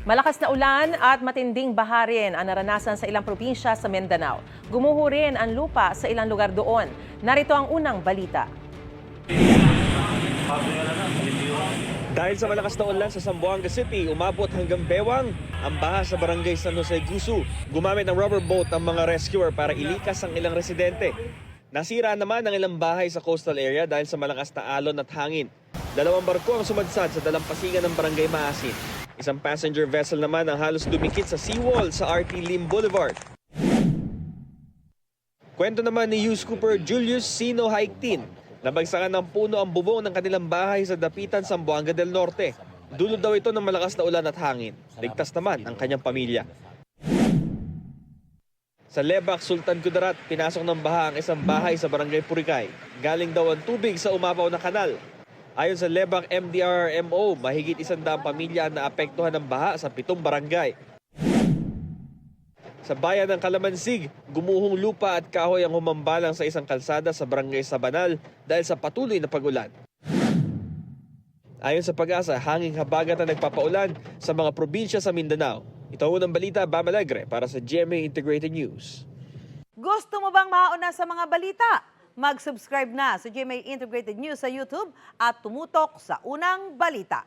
Malakas na ulan at matinding baha rin ang naranasan sa ilang probinsya sa Mindanao. Gumuho rin ang lupa sa ilang lugar doon. Narito ang unang balita. Dahil sa malakas na ulan sa Zamboanga City, umabot hanggang bewang ang baha sa barangay San Jose Gusu. Gumamit ng rubber boat ang mga rescuer para ilikas ang ilang residente. Nasira naman ang ilang bahay sa coastal area dahil sa malakas na alon at hangin. 2 barko ang sumadsad sa dalampasigan ng barangay Maasin. Isang passenger vessel naman ang halos dumikit sa seawall sa RT Lim Boulevard. Kwento naman ni Hughes Cooper Julius Sino Haiktin. Nabagsakan ng puno ang bubong ng kanilang bahay sa Dapitan, Zamboanga del Norte. Dulot daw ito ng malakas na ulan at hangin. Ligtas naman ang kanyang pamilya. Sa Lebac, Sultan Kudarat, pinasok ng baha ang isang bahay sa barangay Purikay. Galing daw ang tubig sa umapaw na kanal. Ayon sa Lebac MDRMO, mahigit 100 pamilya ang naapektuhan ng baha sa 7 barangay. Sa bayan ng Calamansig, gumuhong lupa at kahoy ang humambalang sa isang kalsada sa barangay Sabanal dahil sa patuloy na pag-ulan. Ayon sa Pag-asa, hanging habagat ang nagpapaulan sa mga probinsya sa Mindanao. Ito ang unang balita, Bam Alegre para sa GMA Integrated News. Gusto mo bang mauna sa mga balita? Mag-subscribe na sa GMA Integrated News sa YouTube at tumutok sa unang balita.